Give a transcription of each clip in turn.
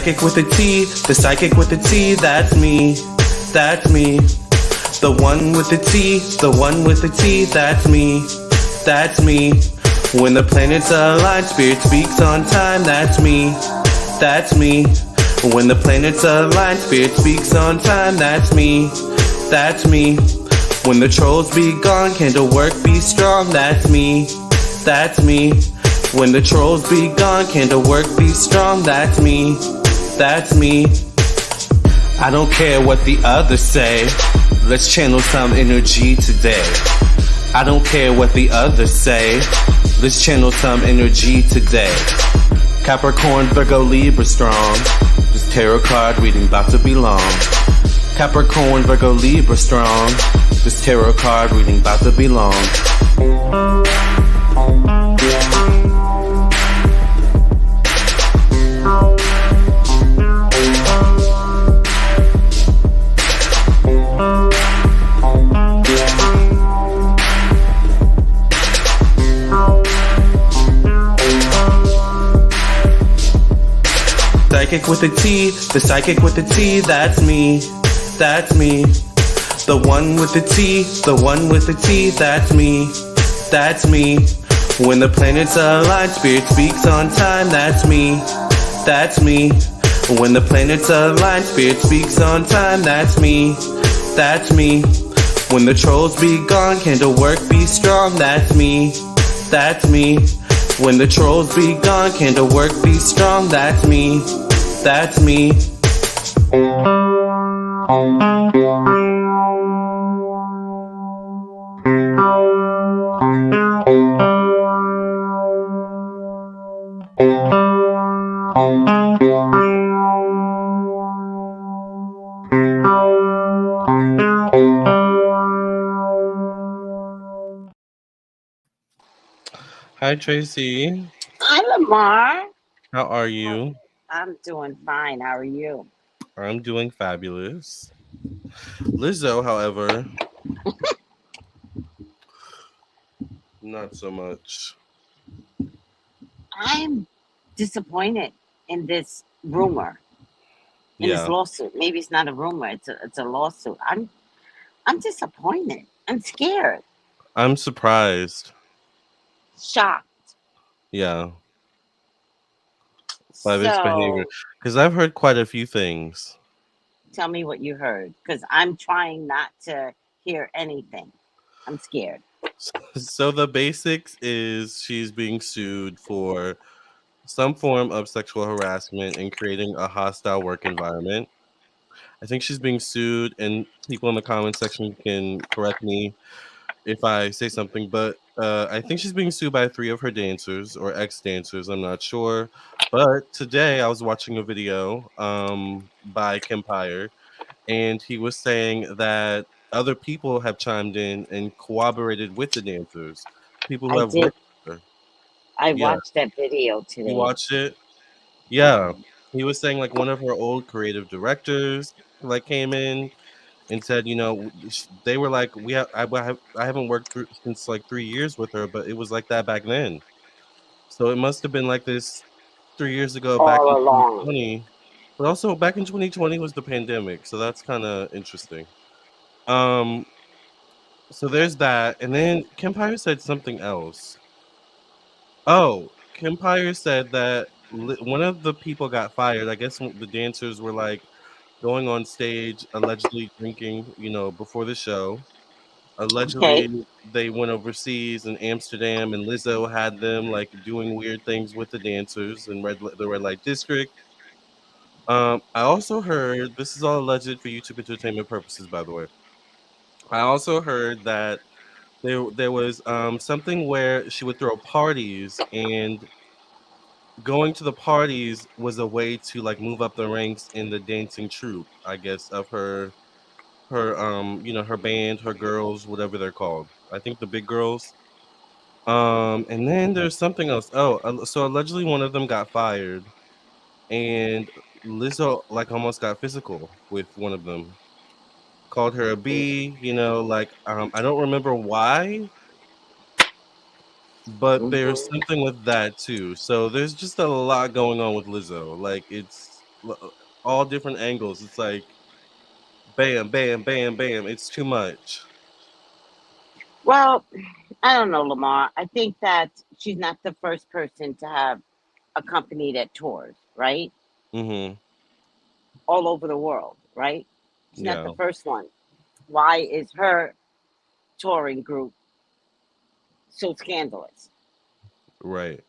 psychic with a T, the psychic with a T, that's me, that's me. The one with the T, the one with the T, that's me, that's me. When the planets align, spirit speaks on time, that's me, that's me. When the planets align, spirit speaks on time, that's me, that's me. When the trolls be gone, candle work be strong, that's me, that's me. When the trolls be gone, candle work be strong, that's me, that's me. I don't care what the others say, let's channel some energy today. I don't care what the others say, let's channel some energy today. Capricorn, Virgo, Libra strong, this tarot card reading about to be long. Capricorn, Virgo, Libra strong, this tarot card reading about to be long. Psychic with a T, the psychic with the T, that's me, that's me. The one with the T, the one with the T, that's me, that's me. When the planets align, spirit speaks on time, that's me, that's me. When the planets align, spirit speaks on time, that's me, that's me. When the trolls be gone, candle work be strong, that's me, that's me. When the trolls be gone, candle work be strong, that's me, that's me. Hi, Tracy. Hi, Lamarr. How are you? I'm doing fine. How are you? I'm doing fabulous. Lizzo, however, not so much. I'm disappointed in this rumor, in this Yeah, lawsuit. Maybe it's not a rumor. It's a lawsuit. I'm disappointed. I'm scared, I'm surprised. shocked. Yeah, by this behavior. So Because I've heard quite a few things. tell me what you heard, because I'm trying not to hear anything. I'm scared. So the basics is she's being sued for some form of sexual harassment and creating a hostile work environment. I think she's being sued, and people in the comment section can correct me if I say something, but I think she's being sued by 3 of her dancers or ex-dancers. I'm not sure. But today I was watching a video by Kempire, and he was saying that other people have chimed in and cooperated with the dancers. People who I have did. worked with her. I Yeah. watched that video You today. watched it? Yeah. He was saying like one of her old creative directors like came in and said, they were like, I haven't worked since like 3 years with her, but it was like that back then. So it must have been like this 3 years ago, back in All along. 2020. But also back in 2020 was the pandemic, so that's kind of interesting. Um, so there's that, and then Kempire said something else. Oh, Kempire said that one of the people got fired. I guess the dancers were like going on stage allegedly drinking, before the show. Okay. Allegedly, they went overseas in Amsterdam, and Lizzo had them like doing weird things with the dancers in the red light district. I also heard this is all alleged for YouTube entertainment purposes, by the way. I also heard that there was something where she would throw parties, and going to the parties was a way to like move up the ranks in the dancing troupe, I guess, of her band, her girls, whatever they're called. I think the big girls. And then there's something else. Oh, so allegedly one of them got fired, and Lizzo like almost got physical with one of them. Called her a B, like I don't remember why, but there's Mhm. something with that too. So there's just a lot going on with Lizzo. Like it's all different angles. It's like bam, bam, bam, bam. It's too much. Well, I don't know, Lamar. I think that she's not the first person to have a company that tours, right? Mm-hmm. All over the world, right? She's not the Yeah. first one. Why is her touring group so scandalous? Right.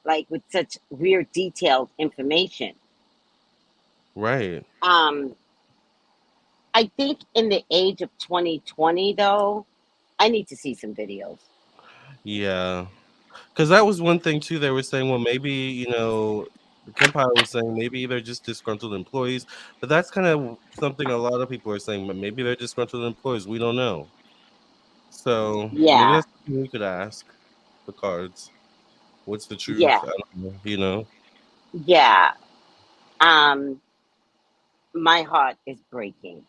Like with such weird, detailed information. Right. Um, I think in the age of 2020, though, I need to see some videos. Yeah. Because that was one thing too. They were saying, well, maybe the Empire was saying maybe they're just disgruntled employees, but that's kind of something a lot of people are saying. But maybe they're disgruntled employees. We don't know. So maybe Yeah, that's something we could ask the cards. What's the truth? yeah, I don't know. You know? yeah. Um, my heart is breaking.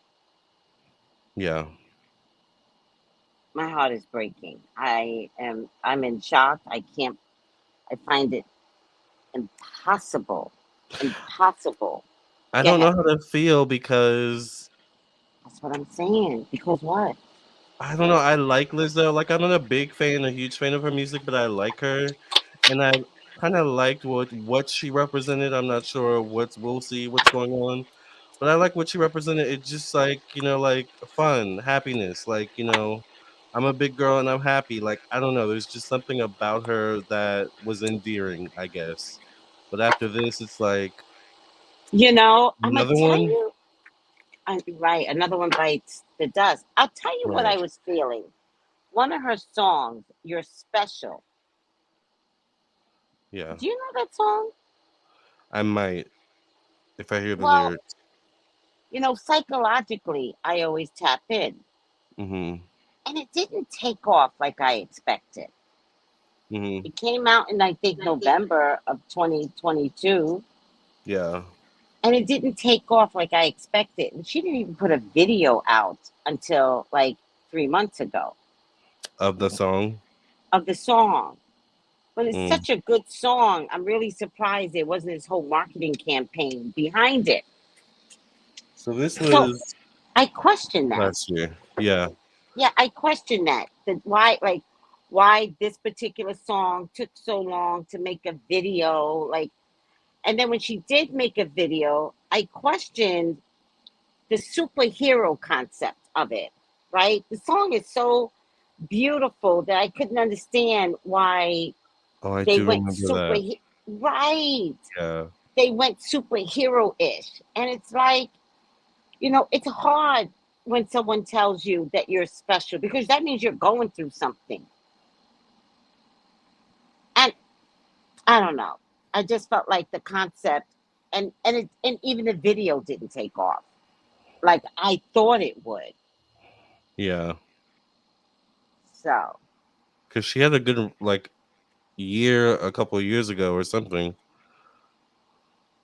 Yeah. My heart is breaking. I'm in shock. I find it impossible. Impossible. I Go don't know ahead. how to feel because That's what I'm saying. Because what? I don't know. I like Lizzo. Like I'm not a big fan, a huge fan of her music, but I like her, and I kind of liked what she represented. I'm not sure what's we'll see what's going on, but I like what she represented. It's just like like fun, happiness. Like I'm a big girl and I'm happy. Like I don't know. There's just something about her that was endearing, I guess. But after this, it's like I'm gonna another tell one. you. Right, another one bites the dust. I'll tell you what Right. I was feeling. One of her songs, "You're Special." Yeah. Do you know that song? I might if I hear the Well, lyrics. psychologically, I always tap in, Mhm. and it didn't take off like I expected. Mhm. It came out in, I think, November of 2022, Yeah. and it didn't take off like I expected. And she didn't even put a video out until like 3 months ago Of the song? of the song. But it's Mm. such a good song. I'm really surprised there wasn't this whole marketing campaign behind it. So this So was I question that. last year. Yeah. Yeah, I question that. Why this particular song took so long to make a video. And then when she did make a video, I questioned the superhero concept of it, right? The song is so beautiful that I couldn't understand why Oh, I they do went remember super that. right. Yeah. They went superhero-ish. And it's like, it's hard when someone tells you that you're special because that means you're going through something. And I don't know. I just felt like the concept and even the video didn't take off like I thought it would. Yeah. So, Cause she had a good like year a couple of years ago or something.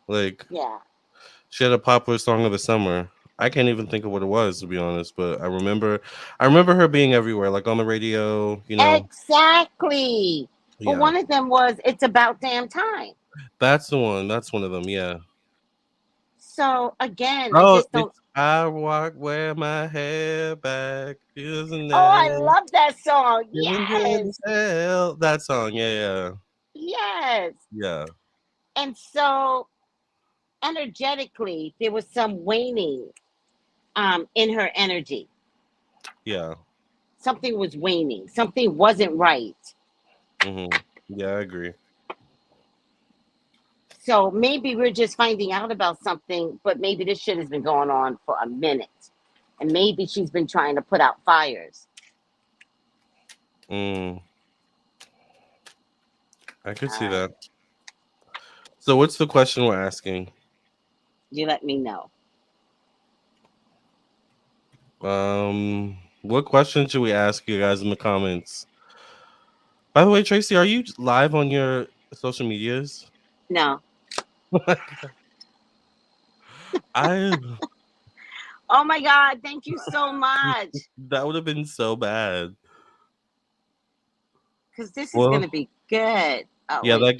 Like yeah. she had a popular song of the summer. I can't even think of what it was to be honest, but I remember her being everywhere, like on the radio. Exactly. But Yeah. one of them was "It's About Damn Time." That's the one. That's one of them, yeah. So again, I Oh, just don't. it's I walk wear my hair back, feels Oh, I nice, love that song. feeling good as Yes, hell. That song, yeah, yeah. yes. Yeah. And so energetically, there was some waning in her energy. Yeah. Something was waning. Something wasn't right. Mhm. Yeah, I agree. So maybe we're just finding out about something, but maybe this shit has been going on for a minute. And maybe she's been trying to put out fires. Mm, I could All see right. that. So what's the question we're asking? You let me know. What question should we ask you guys in the comments? By the way, Tracy, are you live on your social medias? No. I Oh my God. Thank you so much. that would have been so bad. Because this is going Well, to be good. Oh, yeah, wait.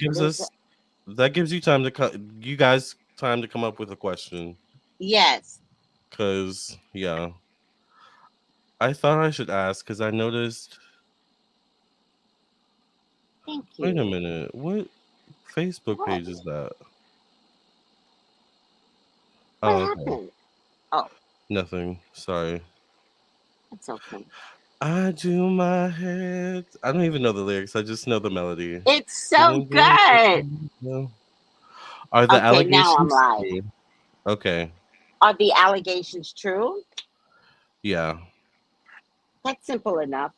that gives you time to cut. You guys time to come up with a question. Yes. Cause yeah, I thought I should ask because I noticed. Thank Wait a you. minute, what Facebook What? page is that? What Oh, okay, happened? Oh, nothing. Sorry. it's okay. I do my head. I don't even know the lyrics. I just know the melody. It's so Feeling good. good. Are the Okay, now I'm allegations live. true? Okay. Are the allegations true? Yeah. That's simple enough.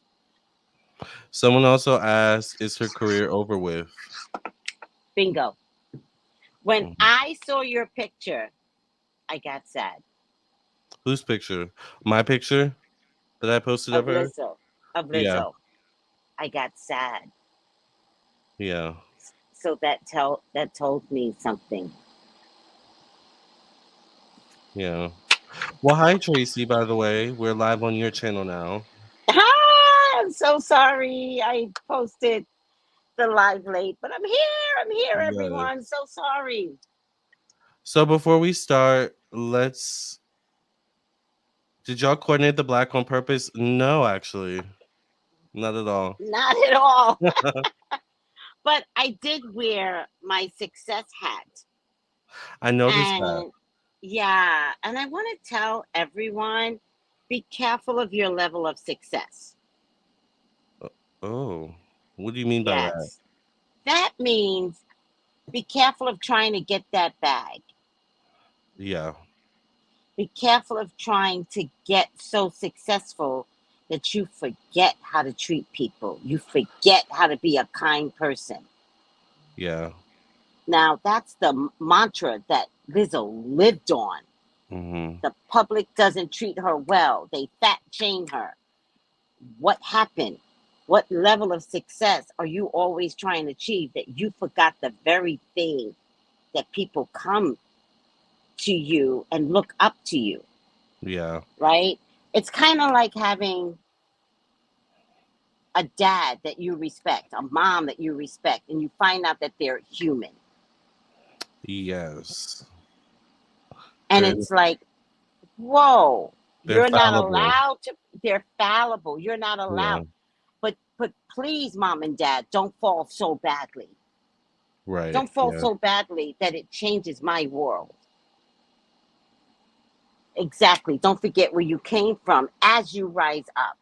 Someone also asked, "Is her career over with?" Bingo. When Mhm. I saw your picture, I got sad. Whose picture? My picture that I posted of Of her. Lizzo. Of Yeah. Lizzo. I got sad. Yeah. So that told me something. Yeah. Well, hi Tracy. By the way, we're live on your channel now. Ah, I'm so sorry. I posted the live late, but I'm here. I'm here, everyone. Yes. So sorry. So before we start, let's. Did y'all coordinate the black on purpose? No, actually, not at all. Not at all. But I did wear my success hat. I noticed that. And yeah, and I want to tell everyone, be careful of your level of success. Oh, what do you mean by that? Yes. That means be careful of trying to get that bag. Yeah. Be careful of trying to get so successful that you forget how to treat people. You forget how to be a kind person. Yeah. Now, that's the mantra that Lizzo lived on. Mm-hmm. The public doesn't treat her well, they fat shame her. What happened? What level of success are you always trying to achieve that you forgot the very thing that people come to you and look up to you, Yeah. right? It's kind of like having a dad that you respect, a mom that you respect, and you find out that they're human. Yes. And They're it's like, whoa, they're you're not fallible. allowed to, they're fallible. You're not Yeah. allowed. But please, mom and dad, don't fall so badly. Right. Don't fall Yeah. so badly that it changes my world. Exactly. Don't forget where you came from as you rise up.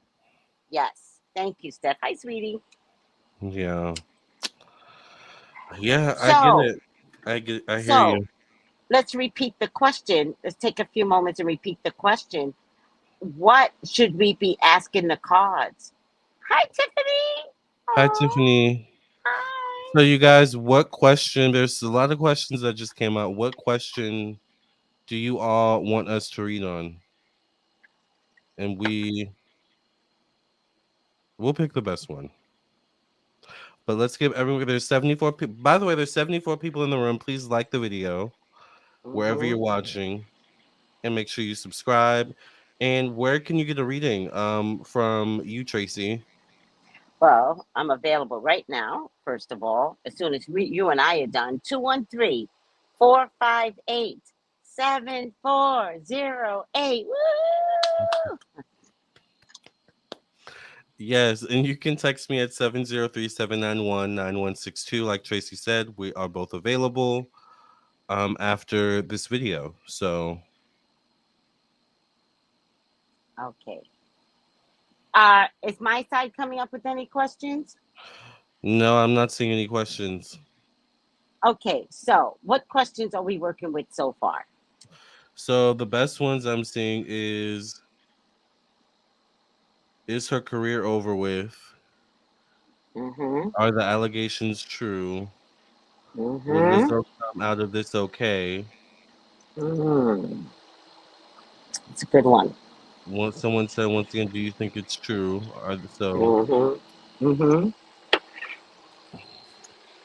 Yes. Thank you, Steph. Hi, sweetie. Yeah. Yeah. I get So, it. I get. I hear so you. let's repeat the question. Let's take a few moments and repeat the question. What should we be asking the cards? Hi, Tiffany. Hi, Oh, Tiffany. hi. So, you guys, what question? There's a lot of questions that just came out. What question do you all want us to read on? And we'll pick the best one. But let's give everyone. There's 74 people. By the way, there's 74 people in the room. Please like the video wherever Mm-hmm. you're watching, and make sure you subscribe. And where can you get a reading? From you, Tracy. Well, I'm available right now, first of all, as soon as you and I are done. 213 458 7408. Woo! Yes, and you can text me at 703-791-9162. Like Tracy said, we are both available after this video. So Okay. Is my side coming up with any questions? no, I'm not seeing any questions. Okay, so what questions are we working with so far? So the best ones I'm seeing is her career over with? Mm-hmm. Are the allegations true? Will Mm-hmm. Lizzo come out of this okay? Mm. It's a good one. Someone said once again, do you think it's true? So Mm-hmm. Mm-hmm.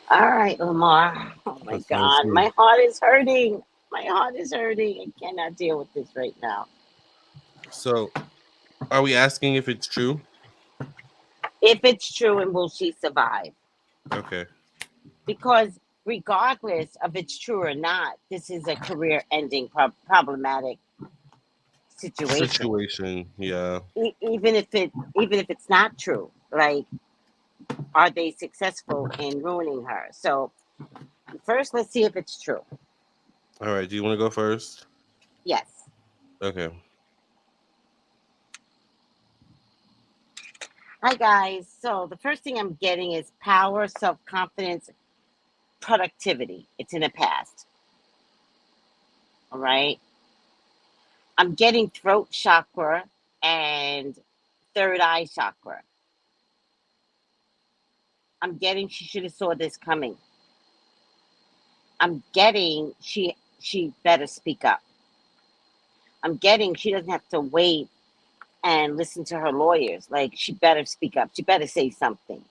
All right, Lamar. Oh my let's let's God, see. my heart is hurting. My heart is hurting. I cannot deal with this right now. So are we asking if it's true? If it's true, and will she survive? Okay. Because regardless of it's true or not, this is a career-ending problematic situation. Situation, yeah. Even if it's not true, like, are they successful in ruining her? So first, let's see if it's true. All right, do you want to go first? Yes. Okay. Hi guys. So the first thing I'm getting is power, self-confidence, productivity. It's in the past. All right. I'm getting throat chakra and third eye chakra. I'm getting she should have saw this coming. I'm getting she better speak up. I'm getting she doesn't have to wait and listen to her lawyers. Like, she better speak up. She better say something.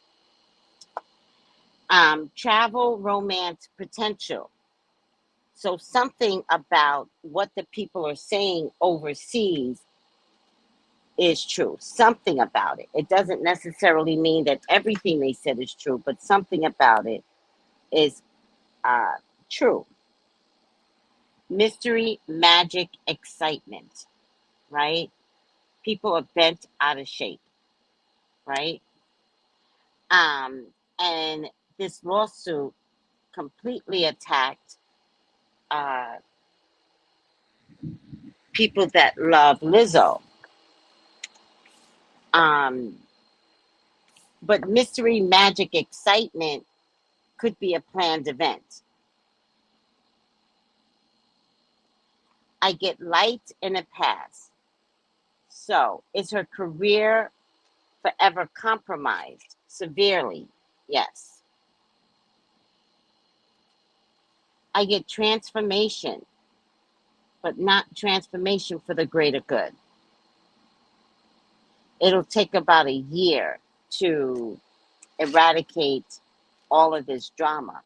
Travel, romance, potential. So something about what the people are saying overseas is true. Something about it. It doesn't necessarily mean that everything they said is true, but something about it is uh, true. Mystery, magic, excitement, right? People are bent out of shape, right? Um, and this lawsuit completely attacked uh, people that love Lizzo. Um, but mystery, magic, excitement could be a planned event. I get light in a pass. So, is her career forever compromised? Severely, yes. I get transformation, but not transformation for the greater good. It'll take about a year to eradicate all of this drama.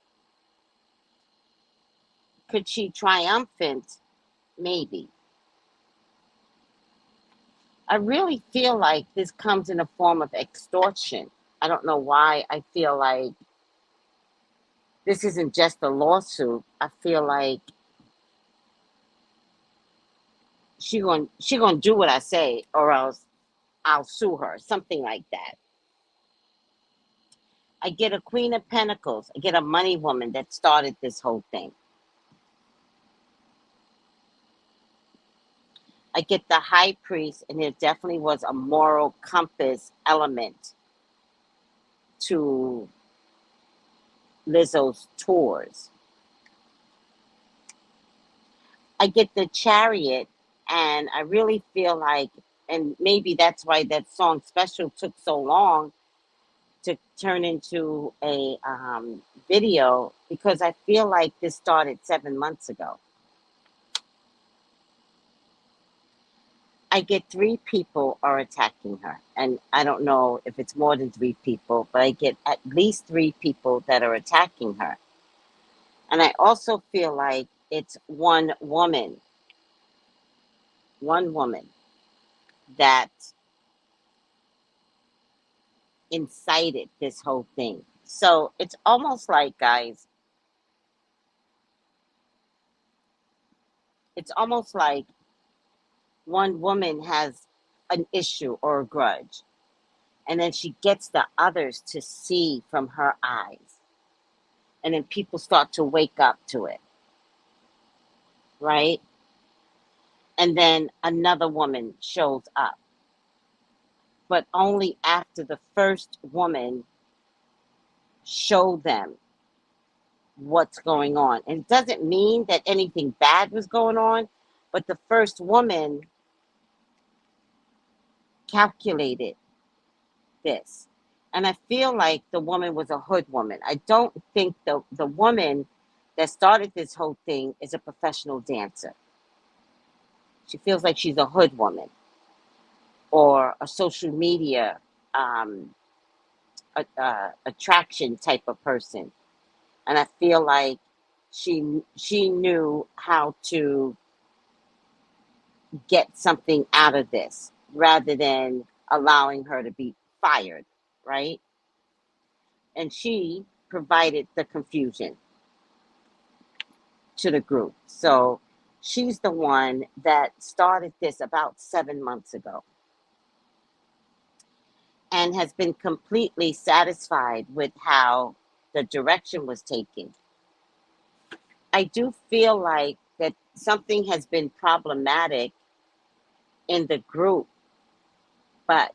Could she triumphant? Maybe. I really feel like this comes in a form of extortion. I don't know why I feel like this isn't just a lawsuit. I feel like she gonna do what I say, or else I'll sue her. Something like that. I get a Queen of Pentacles. I get a money woman that started this whole thing. I get the High Priest, and there definitely was a moral compass element to Lizzo's tours. I get the Chariot, and I really feel like, and maybe that's why that song Special took so long to turn into a video, because I feel like this started 7 months ago. I get three people are attacking her, and I don't know if it's more than three people, but I get at least three people that are attacking her. And I also feel like it's one woman that incited this whole thing. So it's almost like, guys, it's almost like one woman has an issue or a grudge, and then she gets the others to see from her eyes. And then people start to wake up to it, right? And then another woman shows up, but only after the first woman showed them what's going on. And it doesn't mean that anything bad was going on, but the first woman calculated this. And I feel like the woman was a hood woman. I don't think the woman that started this whole thing is a professional dancer. She feels like she's a hood woman or a social media um, attraction type of person. And I feel like she knew how to get something out of this rather than allowing her to be fired, right? And she provided the confusion. to the group. So she's the one that started this about 7 months ago and has been completely satisfied with how the direction was taken. I do feel like that something has been problematic in the group, but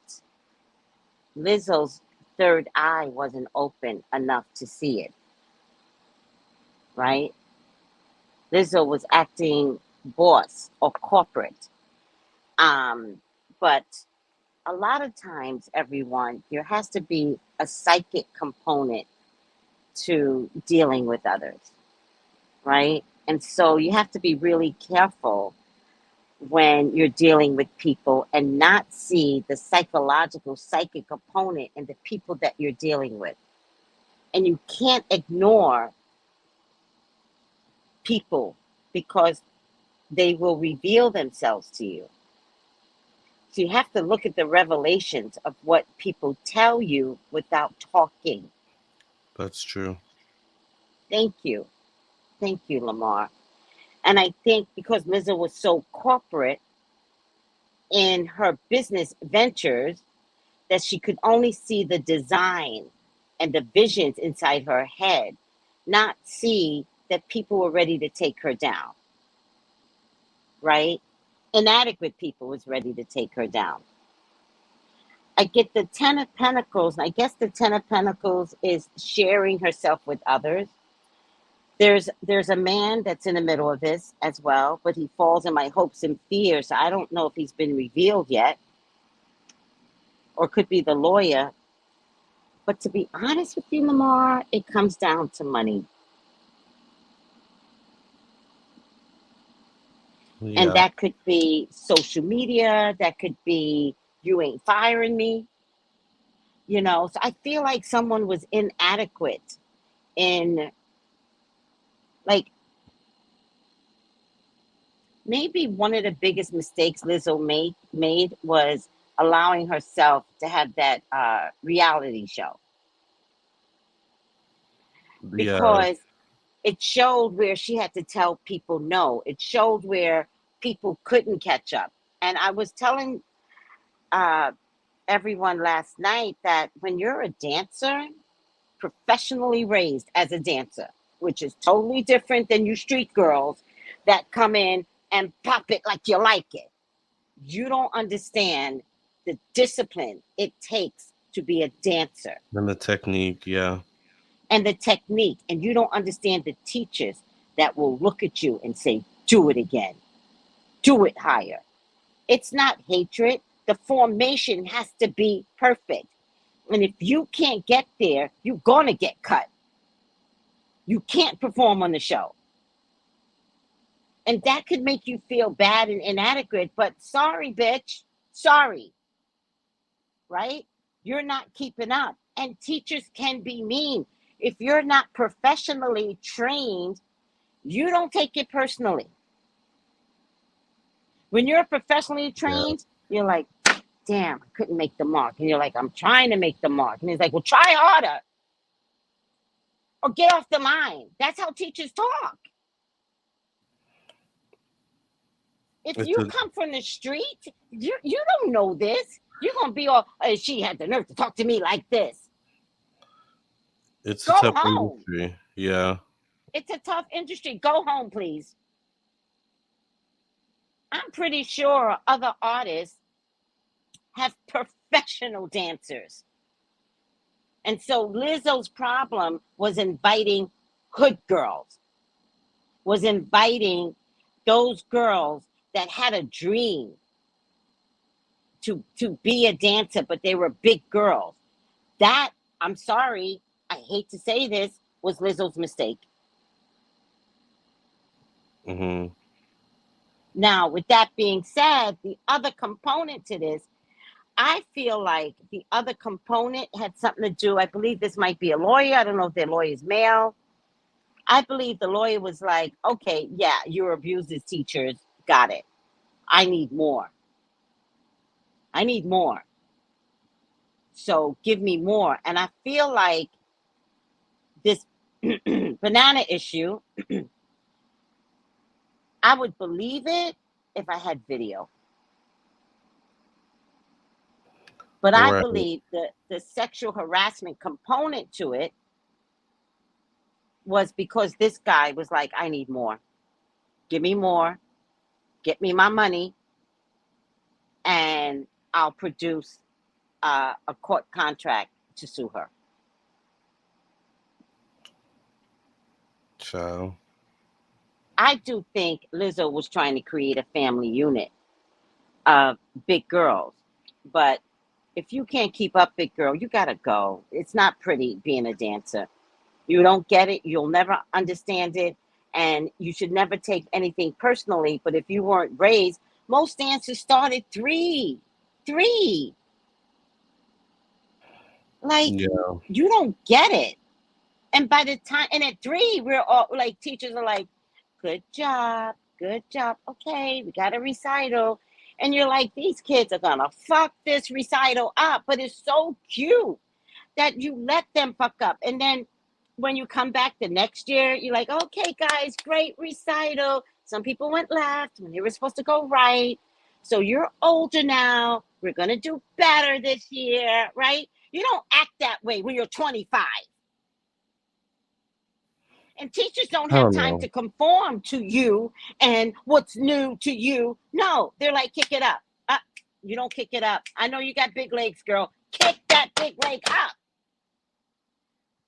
Lizzo's third eye wasn't open enough to see it, right? Lizzo was acting boss or corporate. But a lot of times, everyone, there has to be a psychic component to dealing with others, right? And so you have to be really careful when you're dealing with people and not see the psychological, psychic component in the people that you're dealing with. And you can't ignore people because they will reveal themselves to you. So you have to look at the revelations of what people tell you without talking. That's true. Thank you. Thank you, Lamarr. And I think because Lizzo was so corporate in her business ventures that she could only see the design and the visions inside her head, not see that people were ready to take her down, right? Inadequate people was ready to take her down. I get the Ten of Pentacles, and I guess the Ten of Pentacles is sharing herself with others. There's a man that's in the middle of this as well, but he falls in my hopes and fears. I don't know if he's been revealed yet, or could be the lawyer. But to be honest with you, Lamarr, it comes down to money. And Yeah. that could be social media, that could be you ain't firing me, you know. So I feel like someone was inadequate in, like, maybe one of the biggest mistakes Lizzo made was allowing herself to have that reality show, Yeah. because it showed where she had to tell people no. It showed where people couldn't catch up. And I was telling uh, everyone last night that when you're a dancer, professionally raised as a dancer, which is totally different than you street girls that come in and pop it like you like it. You don't understand the discipline it takes to be a dancer And the technique, yeah. and the technique. And you don't understand the teachers that will look at you and say, do it again, do it higher. It's not hatred. The formation has to be perfect. And if you can't get there, you're going to get cut. You can't perform on the show. And that could make you feel bad and inadequate, but sorry, bitch. Sorry. Right? You're not keeping up. And teachers can be mean. If you're not professionally trained, you don't take it personally. When you're professionally Yeah. trained, you're like, damn, I couldn't make the mark. And you're like, I'm trying to make the mark. And he's like, well, try harder or get off the line. That's how teachers talk. If It's you a come from the street, you don't know this. You're gonna be all, she had the nerve to talk to me like this. it's a Go tough home. industry. Yeah. It's a tough industry. Go home, please. I'm pretty sure other artists have professional dancers. And so Lizzo's problem was inviting hood girls, was inviting those girls that had a dream to be a dancer, but they were big girls. That, I'm sorry, I hate to say this, was Lizzo's mistake. Hmm. Now, with that being said, the other component to this, I feel like the other component had something to do. I believe this might be a lawyer. I don't know if their lawyer is male. I believe the lawyer was like, okay, yeah, you're abused as teachers. Got it. I need more. I need more. So give me more. And I feel like this banana issue I would believe it if I had video. But I Right. believe that the sexual harassment component to it was because this guy was like, I need more. Give me more. Get me my money, and I'll produce a court contract to sue her. Child. I do think Lizzo was trying to create a family unit of big girls. But if you can't keep up, big girl, you gotta go. It's not pretty being a dancer. You don't get it, you'll never understand it, and you should never take anything personally. But if you weren't raised, most dancers start at three. Like, Yeah. you don't get it. And by the time, and at three, we're all like, teachers are like, good job, good job. Okay, we got a recital. And you're like, these kids are gonna fuck this recital up. But it's so cute that you let them fuck up. And then when you come back the next year, you're like, okay, guys, great recital. Some people went left when they were supposed to go right. So you're older now. We're gonna do better this year, right? You don't act that way when you're 25. And teachers don't I have don't time know. to conform to you and what's new to you. No, they're like, kick it up. You don't kick it up. I know you got big legs, girl. Kick that big leg up.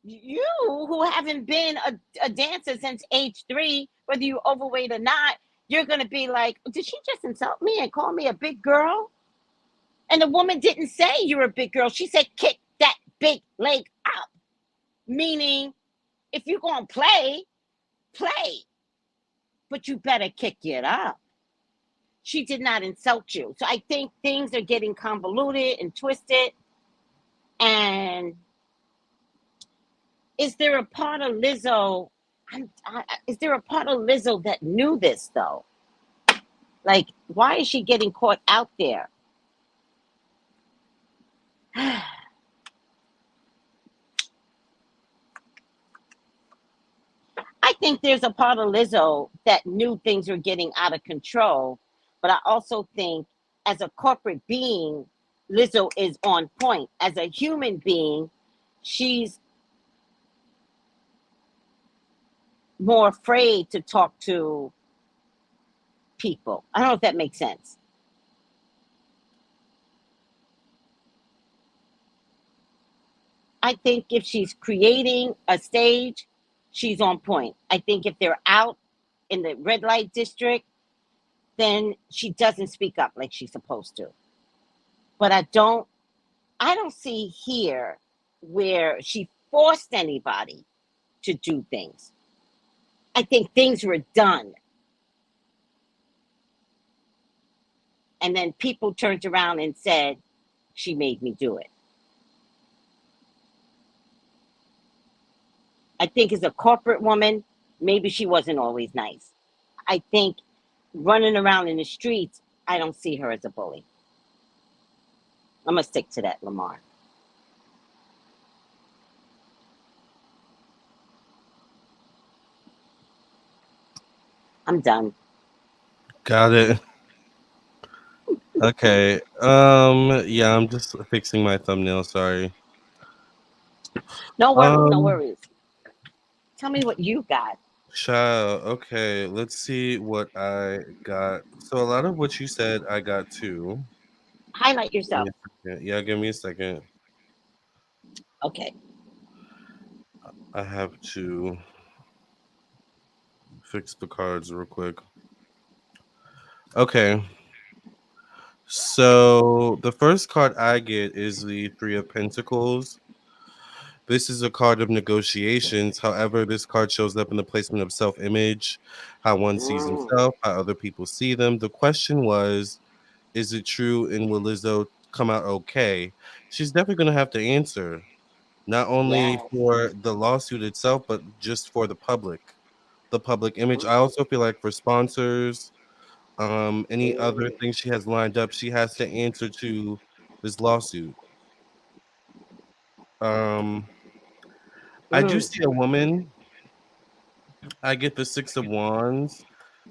You who haven't been a dancer since age 3, whether you're overweight or not, you're going to be like, did she just insult me and call me a big girl? And the woman didn't say you're a big girl. She said, kick that big leg up. Meaning, if you're going to play, but you better kick it up. She did not insult you. So I think things are getting convoluted and twisted. And is there a part of Lizzo? Is there a part of Lizzo that knew this though? Like, why is she getting caught out there? I think there's a part of Lizzo that knew things were getting out of control, but I also think as a corporate being, Lizzo is on point. As a human being, she's more afraid to talk to people. I don't know if that makes sense. I think if she's creating a stage, she's on point. I think if they're out in the red light district, then she doesn't speak up like she's supposed to. But I don't see here where she forced anybody to do things. I think things were done. And then people turned around and said, she made me do it. I think as a corporate woman, maybe she wasn't always nice. I think running around in the streets, I don't see her as a bully. I'm going to stick to that, Lamarr. I'm done. Got it. Okay. Yeah, I'm just fixing my thumbnail, sorry. No worries, no Um, worries. Tell me what you got. Child, okay, let's see what I got. So a lot of what you said I got too. Highlight Give me yourself. a second. Yeah, give me a second. Okay. I have to fix the cards real quick. Okay. So the first card I get is the Three of Pentacles. This is a card of negotiations. However, this card shows up in the placement of self image, how one sees Mm, himself, how other people see them. The question was, is it true and will Lizzo come out okay? She's definitely going to have to answer, not only yes. for the lawsuit itself, but just for the public image. Mm, I also feel like for sponsors, any other mm, things she has lined up, she has to answer to this lawsuit. Um, I do mm, see a woman. I get the Six of Wands.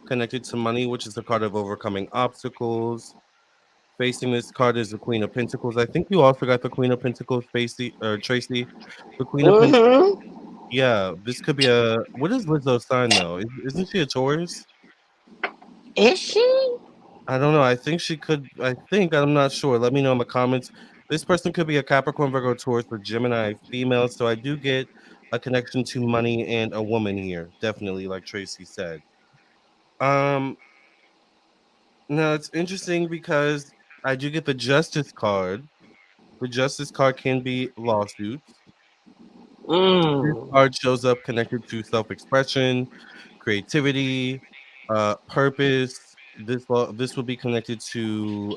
connected to money, which is the card of overcoming obstacles. Facing this card is the Queen of Pentacles. I think you also got the Queen of Pentacles, Tracy. The Queen of Pentacles. Mm-hmm. Yeah, this could be a. What is Lizzo's sign though? Isn't she a Taurus? Is she? I don't know. I think she could. I think I'm not sure. Let me know in the comments. This person could be a Capricorn, Virgo, Taurus, or Gemini female. So I do get a connection to money and a woman here. Definitely, like Tracy said. Um, Now it's interesting because I do get the Justice card. The Justice card can be lawsuits. This Mm. card shows up connected to self-expression, creativity, purpose. This will be connected to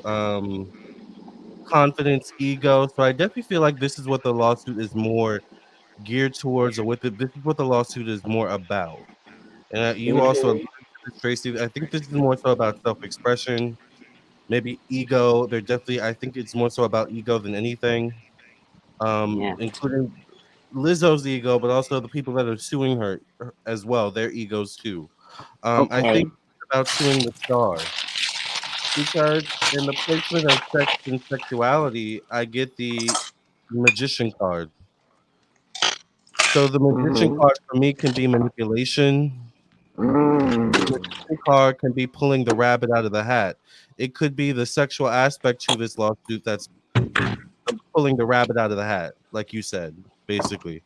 confidence, ego. So I definitely feel like this is what the lawsuit is more geared towards, or this is what the lawsuit is more about. And you also alluded Mm-hmm. to this, Tracy. I think this is more so about self-expression, maybe ego. They're definitely. I think it's more so about ego than anything, Yeah. including Lizzo's ego, but also the people that are suing her as well. Their egos too. I Okay. think it's about suing the star because in the placement of sex and sexuality, I get the magician card. So the magician Mm-hmm. card for me can be manipulation. The Mm. magician card can be pulling the rabbit out of the hat. It could be the sexual aspect to this lawsuit that's pulling the rabbit out of the hat, like you said, basically.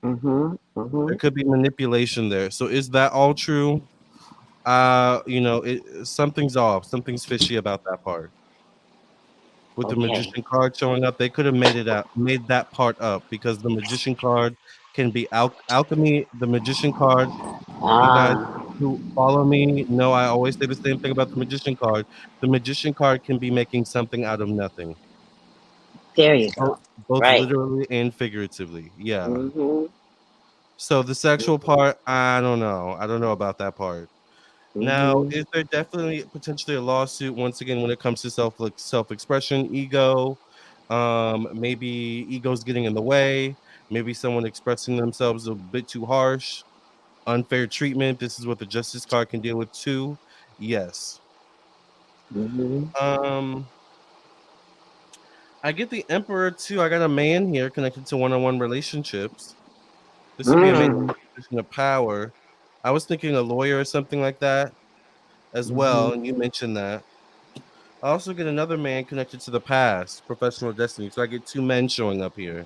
Mm-hmm. Mm-hmm. There could be manipulation there. So is that all true? Something's off. Something's fishy about that part. With the Okay. magician card showing up, they could have made that part up because the magician card can be alchemy. The magician card, you guys Ah, who follow me know I always say the same thing about the magician card. The magician card can be making something out of nothing, there you both, go. both Right. literally and figuratively. Yeah. Mm-hmm. So the sexual Mm-hmm. part, I don't know. I don't know about that part. Now, Mm-hmm. is there definitely potentially a lawsuit once again when it comes to self-expression, ego? Maybe ego's getting in the way. Maybe someone expressing themselves a bit too harsh, unfair treatment. This is what the justice card can deal with too. Yes. Mm-hmm. Um, I get the emperor too. I got a man here connected to one-on-one relationships. This would be a man Mm. in a position of power. I was thinking a lawyer or something like that as well, Mm-hmm. and you mentioned that. I also get another man connected to the past, professional destiny. So I get two men showing up here.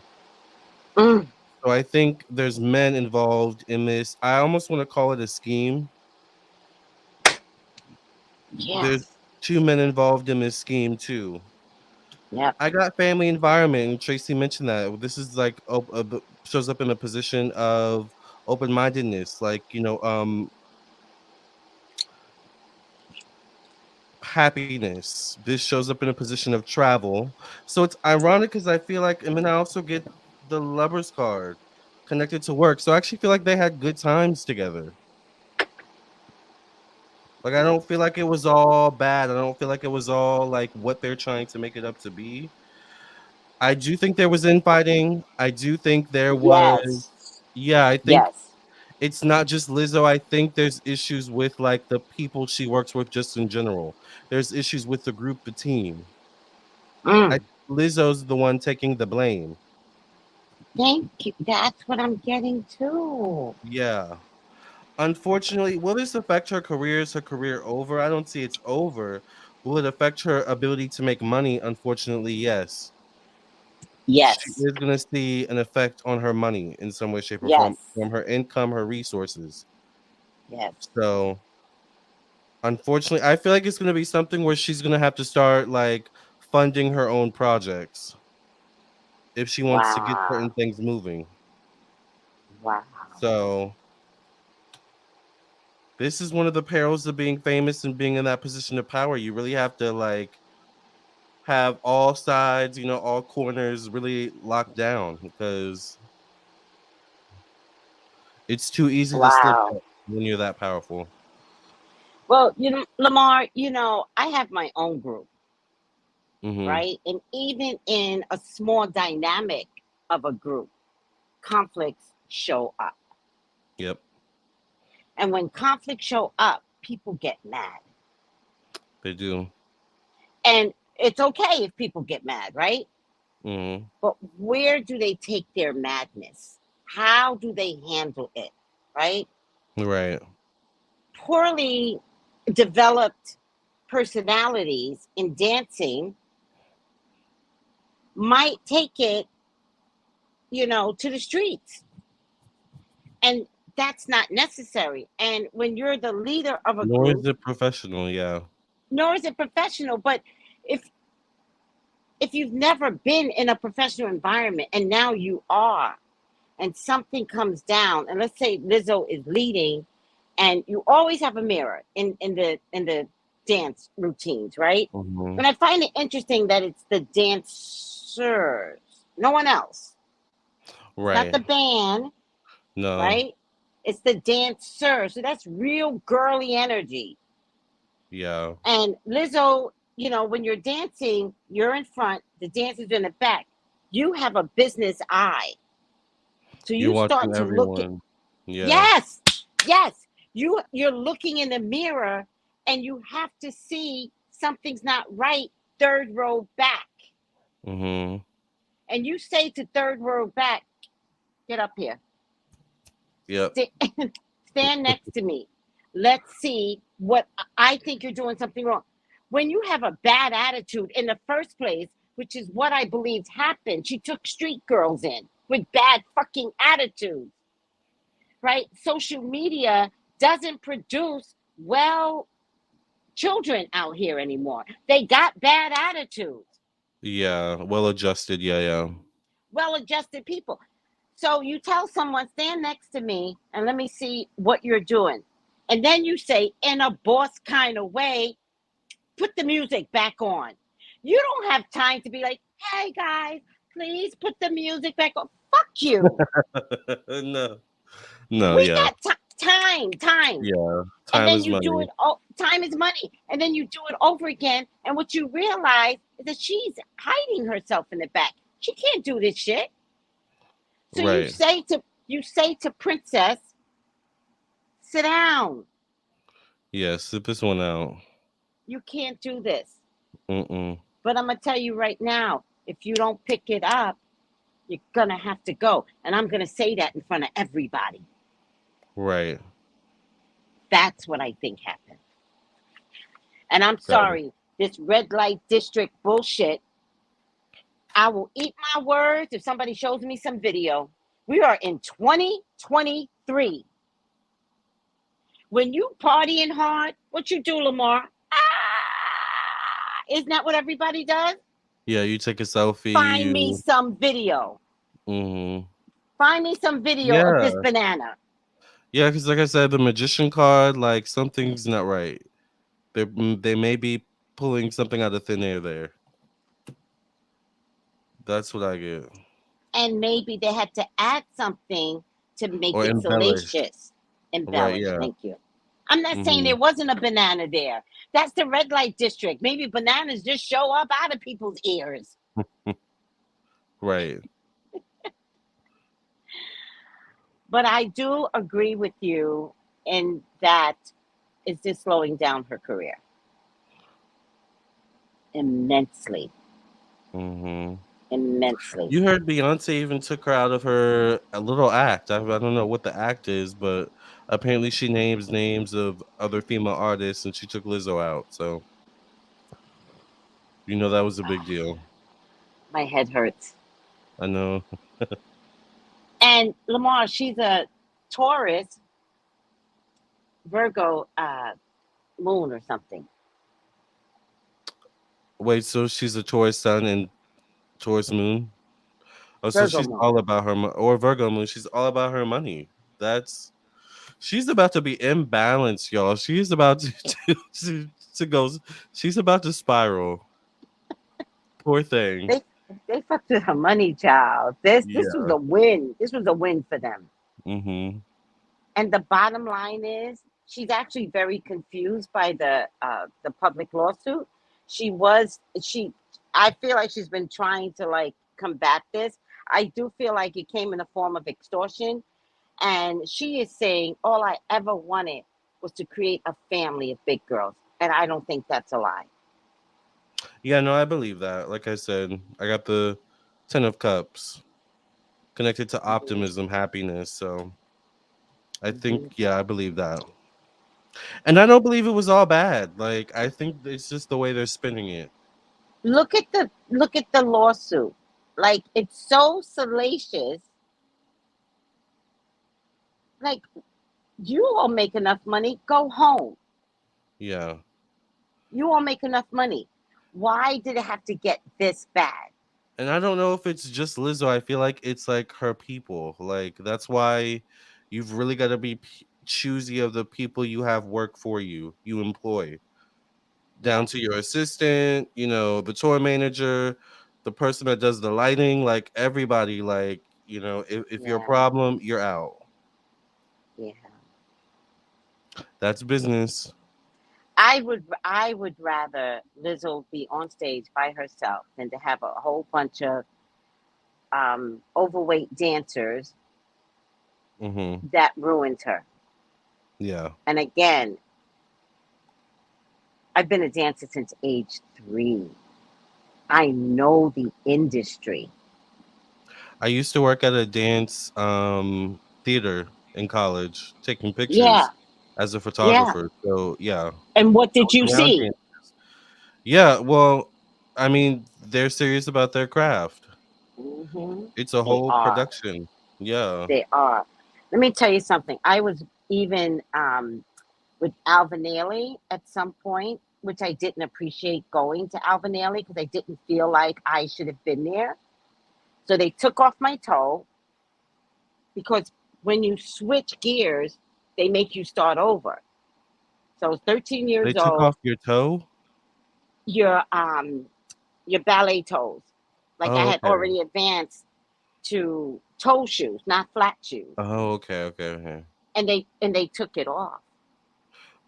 Mm. So I think there's men involved in this. I almost want to call it a scheme. There's Yes. two men involved in this scheme too. Yep. I got family environment, and Tracy mentioned that. This is like shows up in a position of open mindedness, like happiness. This shows up in a position of travel. So it's ironic because I feel like, and then I also get the lovers card connected to work. So I actually feel like they had good times together. Like I don't feel like it was all bad. I don't feel like it was all like what they're trying to make it up to be. I do think there was infighting. I do think there was, Yes. yeah, I think Yes. it's not just Lizzo. I think there's issues with like the people she works with just in general. There's issues with the group, the team. I Mm. think Lizzo's the one taking the blame. Thank you. That's what I'm getting too. Yeah. Unfortunately, will this affect her career? Is her career over? I don't see it's over. Will it affect her ability to make money? Unfortunately, yes. She Yes. is going to see an effect on her money in some way, shape, or form, Yes. from her income, her resources. Yes. So, unfortunately, I feel like it's going to be something where she's going to have to start like funding her own projects if she wants to get certain Wow. things moving. Wow. So, this is one of the perils of being famous and being in that position of power. You really have to like have all sides, all corners really locked down because it's too easy to slip Wow. up when you're that powerful. Well, Lamar, I have my own group, Mhm. right? And even in a small dynamic of a group, conflicts show up. Yep. And when conflicts show up, people get mad. They do. And it's okay if people get mad, right? Mm-hmm. But where do they take their madness? How do they handle it, right? Right. Poorly developed personalities in dancing might take it, to the streets. And that's not necessary. And when you're the leader of a Nor is group, it professional. Yeah. nor is it professional, but if if you've never been in a professional environment and now you are, and something comes down, and let's say Lizzo is leading, and you always have a mirror in the dance routines, right? Mm-hmm. And I find it interesting that it's the dancers, no one else. It's not Right. the band, No. right? It's the dancer. So that's real girly energy. Yeah. And Lizzo, when you're dancing, you're in front, the dancer's in the back. You have a business eye. So You're you start watching to look at, everyone. Yeah. yes, yes. You're looking in the mirror and you have to see something's not right, third row back. Mm-hmm. And you say to third row back, get up here. Yep. Stand next to me. Let's see what I think you're doing something wrong. When you have a bad attitude in the first place, which is what I believed happened, she took street girls in with bad fucking attitudes, right? Social media doesn't produce well children out here anymore. They got bad attitudes, Yeah. Well adjusted. Yeah. Yeah. well adjusted people. So you tell someone, stand next to me and let me see what you're doing. And then you say, in a boss kind of way, put the music back on. You don't have time to be like, hey guys, please put the music back on. Fuck you. No. No. We Yeah. got time. Yeah. And Time then is you do money. it. Oh, time is money. And then you do it over again. And what you realize is that she's hiding herself in the back. She can't do this shit. So Right. you say to Princess, sit down. Yeah. Sip this one out. You can't do this. Mm-mm. But I'm gonna tell you right now, if you don't pick it up, you're gonna have to go. And I'm gonna say that in front of everybody. Right. That's what I think happened. And I'm Got sorry, this red light district bullshit. I will eat my words if somebody shows me some video. We are in 2023. When you partying hard, what you do, Lamarr? Isn't that what everybody does? Yeah, you take a selfie, Find me you some video. mhm. Find me some video of this Yeah. banana. Yeah, because like I said, the magician card, like something's not right. They may be pulling something out of thin air there. That's what I get. And maybe they had to add something to make Or it embellish. salacious. Right, Embellish. yeah. Thank you. I'm not saying Hmm. there wasn't a banana there. That's the red light district. Maybe bananas just show up out of people's ears. Right. But I do agree with you in that is this slowing down her career immensely. Hmm. Immensely. You heard Beyonce even took her out of her a little act. I don't know what the act is, but apparently she names names of other female artists, and she took Lizzo out. So that was a big deal. My head hurts. I know. And Lamarr, she's a Taurus, Virgo moon or something. Wait, so she's a Taurus sun and Taurus moon? Oh, so Virgo she's moon. all about her or Virgo moon. She's all about her money. That's She's about to be imbalanced, y'all. She's about to go. She's about to spiral. Poor thing. They they fucked with her money, child. This was Yeah. a win. This was a win for them. Mhm. And the bottom line is, she's actually very confused by the public lawsuit. She was she. I feel like she's been trying to like combat this. I do feel like it came in the form of extortion, and she is saying all I ever wanted was to create a family of big girls. And I don't think that's a lie. Yeah, no, I believe that. Like I said, I got the 10 of cups connected to Hmm. optimism, happiness. So I think, Hmm. yeah, I believe that. And I don't believe it was all bad. Like, I think it's just the way they're spinning it. Look at the lawsuit. Like it's so salacious. Like you all make enough money, go home. Yeah. You all make enough money. Why did it have to get this bad? And I don't know if it's just Lizzo. I feel like it's like her people. Like, that's why you've really got to be choosy of the people you have work for you, you employ, down Yeah, to your assistant, the tour manager, the person that does the lighting, like everybody, like, if you're a yeah, problem, you're out. yeah. That's business. I would rather Lizzo be on stage by herself than to have a whole bunch of overweight dancers Mm-hmm. that ruined her. Yeah. And again, I've been a dancer since age 3. I know the industry. I used to work at a dance theater in college, taking Yeah, pictures as a yeah. photographer. So yeah, And what I did was you around see? dancers. Yeah, well, I mean, they're serious about their craft. Hmm. It's a They whole are. production. Yeah. They are. Let me tell you something. I was even with Alvin Ailey at some point, which I didn't appreciate going to Alvin Ailey because I didn't feel like I should have been there. So they took off my toe because when you switch gears, they make you start over. So I was 13 They years took old. off your toe? Your um your ballet toes. Like I Oh, had okay. already advanced to toe shoes, not flat shoes. Oh, okay, okay, okay. And they took it off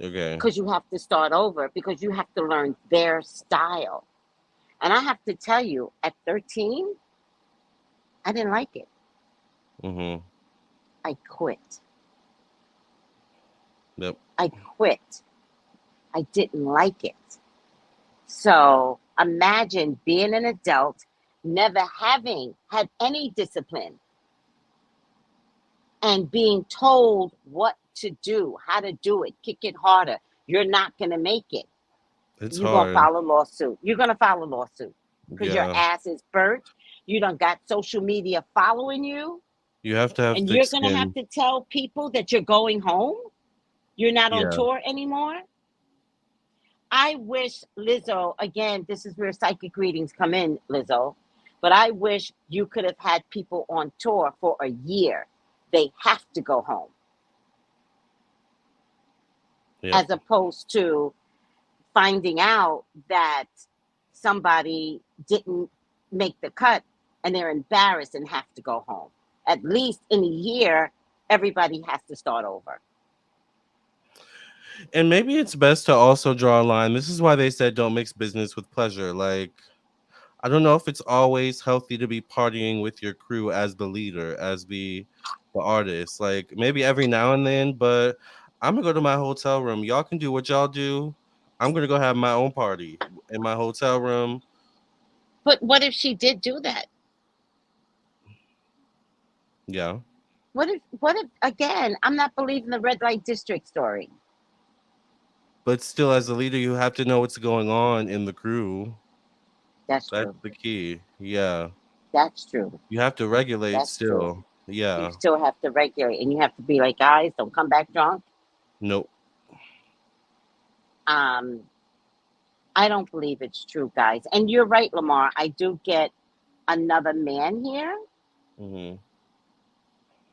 Okay. because you have to start over because you have to learn their style. And I have to tell you, at 13, I didn't like it. Mm-hmm. I quit. Yep. I quit. I didn't like it. So imagine being an adult, never having had any discipline, and being told what to do, how to do it, kick it harder. You're not going to make it. It's You're going to hard. file a lawsuit. You're going to file a lawsuit because your Yeah. ass is burnt. You done got social media following you, You have to have and thick you're going to have skin. to tell people that you're going home. You're not on Yeah. tour anymore. I wish Lizzo, again, this is where psychic readings come in, Lizzo, but I wish you could have had people on tour for a year. They have to go home Yep. as opposed to finding out that somebody didn't make the cut and they're embarrassed and have to go home. At least in a year, everybody has to start over. And maybe it's best to also draw a line. This is why they said don't mix business with pleasure. Like, I don't know if it's always healthy to be partying with your crew as the leader, as the artist. Like, maybe every now and then, but I'm gonna go to my hotel room. Y'all can do what y'all do. I'm gonna go have my own party in my hotel room. But what if she did do that? Yeah. What if again, I'm not believing the red light district story. But still, as a leader, you have to know what's going on in the crew. That's That's true. the key. Yeah. That's true. You have to regulate That's true. still. You Yeah. still have to regulate and you have to be like, guys, don't come back drunk. Nope. Um, I don't believe it's true, guys. And you're right, Lamarr. I do get another man here. Hmm.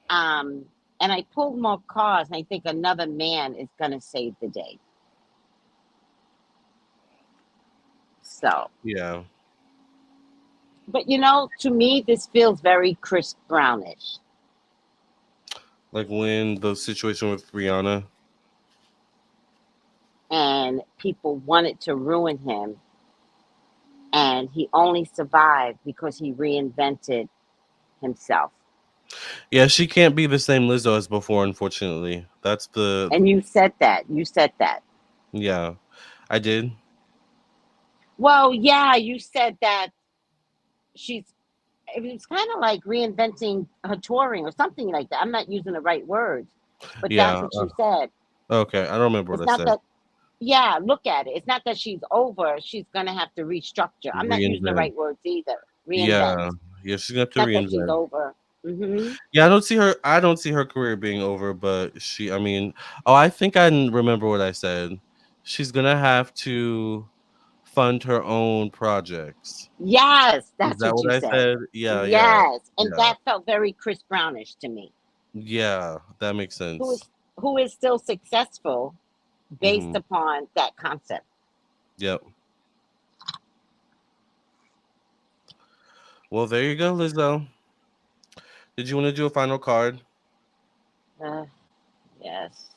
Um, and I pulled more cards, and I think another man is going to save the day. So, Yeah. but to me, this feels very Chris Brownish. Like when the situation with Rihanna. And people wanted to ruin him. And he only survived because he reinvented himself. Yeah, she can't be the same Lizzo as before, unfortunately. That's the And you said that. You said that. yeah, I did. Well, yeah, you said that she's it was kind of like reinventing her touring or something like that. I'm not using the right words, but that's Yeah. what you said. Okay, I don't remember what It's I not said. that, yeah, look at it. It's not that she's over. She's going to have to restructure. I'm not using the Reinvent. right words either. Reinvent. Yeah. Yeah, she's gonna have It's to not that she's reinvent. over. Hmm. Yeah, I don't see her career being over, but I mean, oh, I think remember what I said. She's gonna have to fund her own projects. Yes, Is that's that what what you I said. said? Yeah, yeah, Yes. And yeah. that felt very Chris Brownish to me, Yeah, that makes who sense. is who is still successful based Mhm. upon that concept. Yep. Well, there you go, Lizzo. Did you want to do a final card? Uh, yes.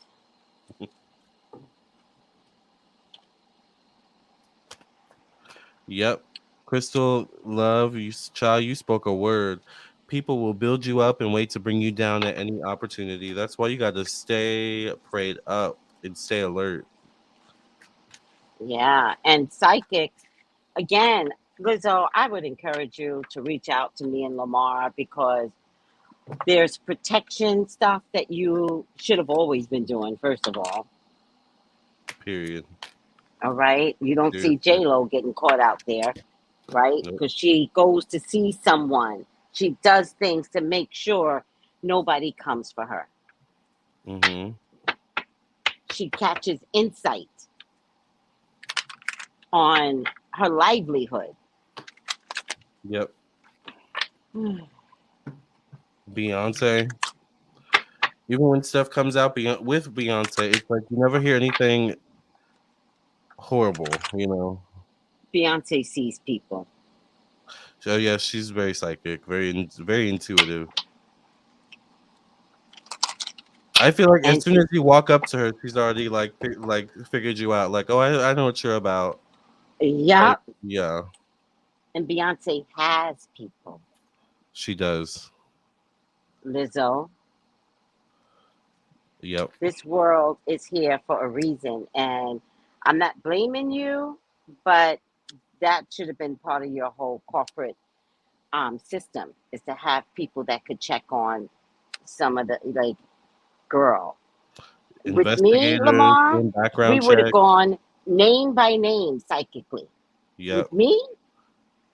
Yep. Crystal, love, child, you spoke a word. People will build you up and wait to bring you down at any opportunity. That's why you got to stay prayed up and stay alert. Yeah. And psychics, again, Lizzo, I would encourage you to reach out to me and Lamar because there's protection stuff that you should have always been doing, first of all. Period. All right. You don't see Seriously. J-Lo getting caught out there, right? Nope. Because she goes to see someone. She does things to make sure nobody comes for her. Mm-hmm. She catches insight on her livelihood. Yep. Beyonce. Even when stuff comes out with Beyonce, it's like you never hear anything horrible. Beyonce sees people. So yeah, she's very psychic, very intuitive. I feel like as And soon she, as you walk up to her, she's already like figured you out. Like, oh, I know what you're about. Like, yeah, yeah, and Beyonce has people. she does. Lizzo, Yep. this world is here for a reason. And I'm not blaming you, but that should have been part of your whole corporate system is to have people that could check on some of the, like, girl. With me, Investigators Lamar, doing we background would have check. gone name by name psychically. Yep. With me,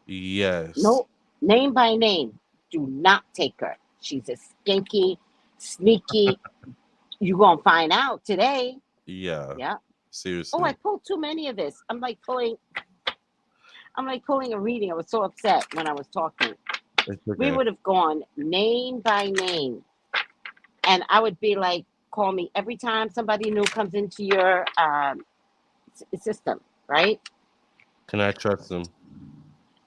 Yes. no, name by name. Do not take her. She's a stinky, sneaky. You gonna find out today. Yeah. Yeah. Oh, I Seriously. pulled too many of this. I'm like pulling a reading. I was so upset when I was talking. It's We okay. would have gone name by name. And I would be like, call me every time somebody new comes into your system, right? Can I trust them?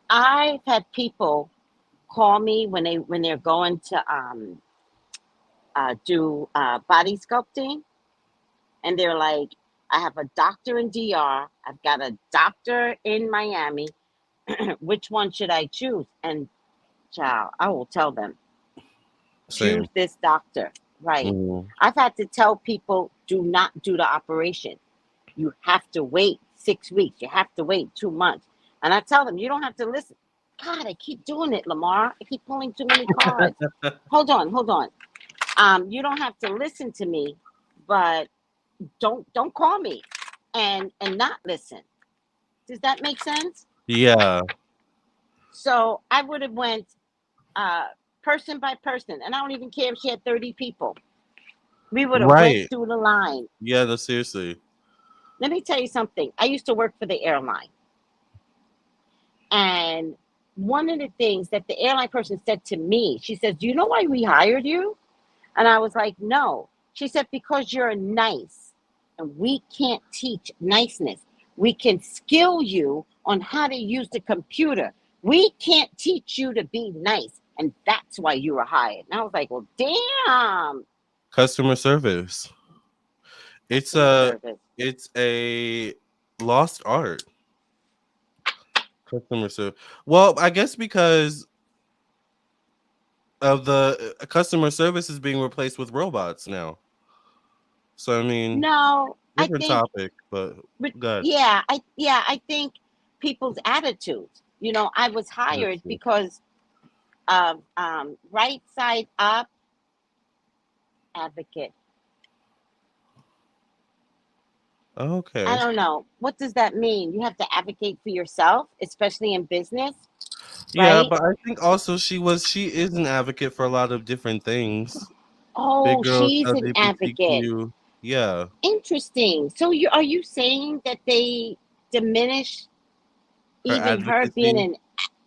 I've had people call me when they're going to do body sculpting, and they're like, I have a doctor in DR, I've got a doctor in Miami. Which one should I choose? And child, I will tell them, Same. choose this doctor. Right. Hmm. I've had to tell people, do not do the operation. You have to wait 6 weeks. You have to wait 2 months. And I tell them, you don't have to listen. God, I keep doing it, Lamar. I keep pulling too many cards. Hold on. You don't have to listen to me, but don't call me and not listen. Does that make sense? Yeah. So I would have went uh, person by person, and I don't even care if she had 30 people. We would have went Right. through the line. Yeah. No. Seriously. Let me tell you something. I used to work for the airline, and one of the things that the airline person said to me, she says, "Do you know why we hired you?" And I was like, "No." She said, "Because you're nice, and we can't teach niceness. We can skill you on how to use the computer. We can't teach you to be nice, and that's why you were hired." And I was like, "Well, damn, Customer service. It's customer a service." it's a lost art. Customer service. Well, I guess because of the customer service is being replaced with robots now. So I mean, No, I different think, topic, but good. I think people's attitudes. I was That's hired true. because of right side up advocate. I Okay. don't know. What does that mean? You have to advocate for yourself, especially in business, Yeah, right? but I think also she is an advocate for a lot of different things. Big Oh, girls, she's an advocate. LGBTQ. Yeah, Interesting. So are you saying that they diminish her even her being advocacy. an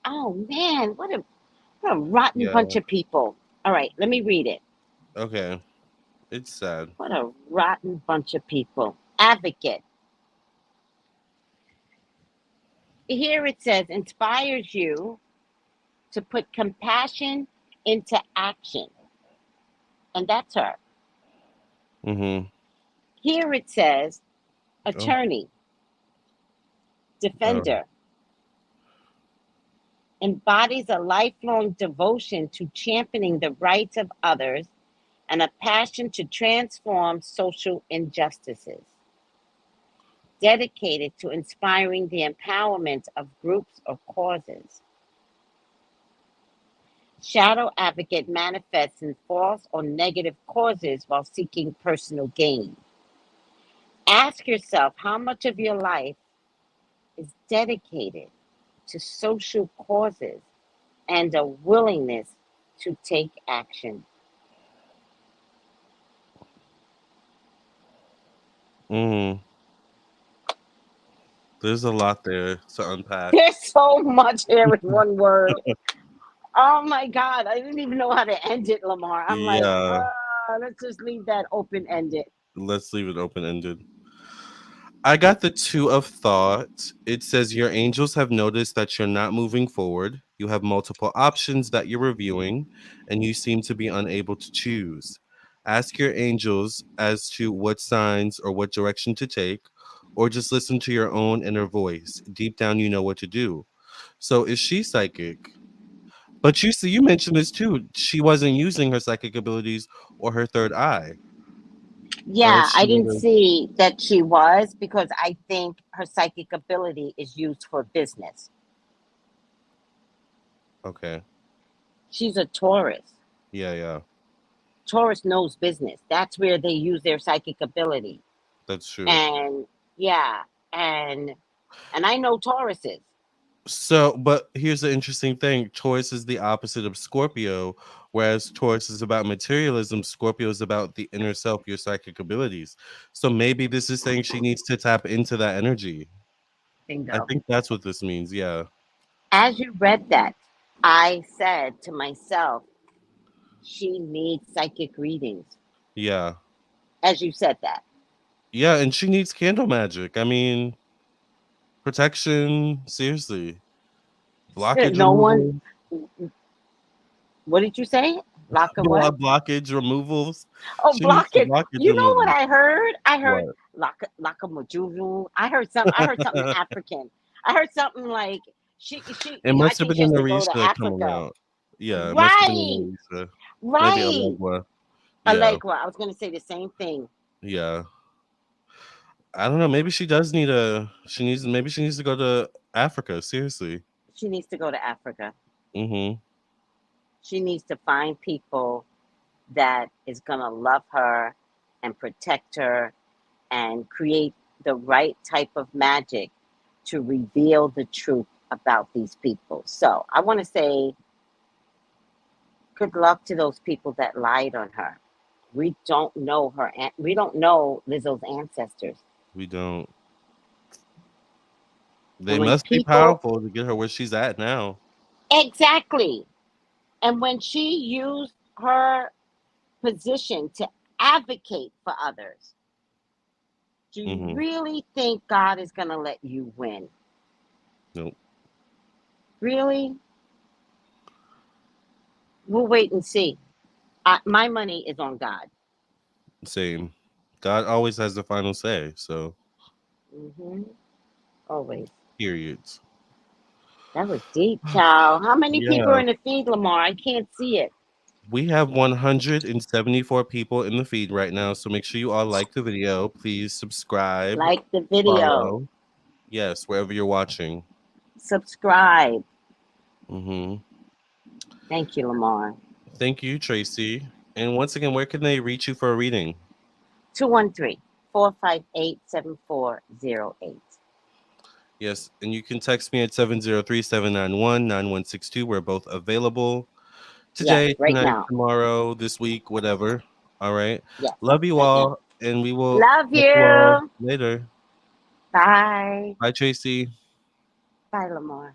oh man, what a rotten Yeah. bunch of people. All right, let me read it. Okay. It's sad. What a rotten bunch of people. Advocate. Here it says inspires you to put compassion into action. And that's her. Mhm. Here it says Oh. attorney, Oh. defender, embodies a lifelong devotion to championing the rights of others and a passion to transform social injustices, dedicated to inspiring the empowerment of groups or causes. Shadow advocate manifests in false or negative causes while seeking personal gain. Ask yourself how much of your life is dedicated to social causes and a willingness to take action. Mhm. There's a lot there to unpack. There's so much here in one word. Oh my God, I didn't even know how to end it, Lamar. I'm like, Yeah. let's just leave that open ended. Let's leave it open ended. I got the two of thought. It says your angels have noticed that you're not moving forward. You have multiple options that you're reviewing, and you seem to be unable to choose. Ask your angels as to what signs or what direction to take, or just listen to your own inner voice. Deep down, you know what to do. So, is she psychic? But you see, you mentioned this too. She wasn't using her psychic abilities or her third eye, or Yeah, is I she? didn't see that she was because I think her psychic ability is used for business. Okay. She's a Taurus. Yeah, yeah. Taurus knows business. That's where they use their psychic ability. That's true. And yeah, and I know Tauruses. So, but here's the interesting thing. Taurus is the opposite of Scorpio, whereas Taurus is about materialism. Scorpio is about the inner self, your psychic abilities. So maybe this is saying she needs to tap into that energy. I Bingo. think that's what this means. Yeah. As you read that, I said to myself, she needs psychic readings. Yeah. As you said that. Yeah. And she needs candle magic. I mean, protection. Seriously. Blockage No one, removal. what did you say? Lock of what? Blockage removals. Oh, She needs some blockage. blockage You know what removal. I heard? I heard What? Lakamujuju. I heard something African. I heard something like she. It I must have think been she has an to go to Orisa coming Africa. out. Yeah, it must have been Right, an Orisa. Maybe right. Alegua. Yeah, Allegra. I was gonna say the same thing. yeah. I don't know. Maybe she does need a. She needs. Maybe she needs to go to Africa. Seriously. She needs to go to Africa. Mm-hmm. She needs to find people that is gonna love her and protect her and create the right type of magic to reveal the truth about these people. So I want to say good luck to those people that lied on her. We don't know her. We don't know Lizzo's ancestors. We don't. They And when must be people powerful to get her where she's at now. exactly, and when she used her position to advocate for others, do you Mm-hmm. really think God is going to let you win? Nope. Really? We'll wait and see. My money is on God. Same. God always has the final say. So Hmm. Always. periods. That was deep, child. How many people are Yeah. in the feed, Lamar? I can't see it. We have 174 people in the feed right now, so make sure you all like the video. Please subscribe, Like the video, follow. Yes, wherever you're watching. subscribe. Hmm. Thank you, Lamarr. Thank you, Tracy. And once again, where can they reach you for a reading? 213-458-7408. Yes, and you can text me at 703-791-9162. We're both available Yes, today, right tonight, now. tomorrow, this week, whatever. All right. Yes, Love you right now. all, and we will Love catch you all you. later. Bye. Bye, Tracy. Bye, Lamarr.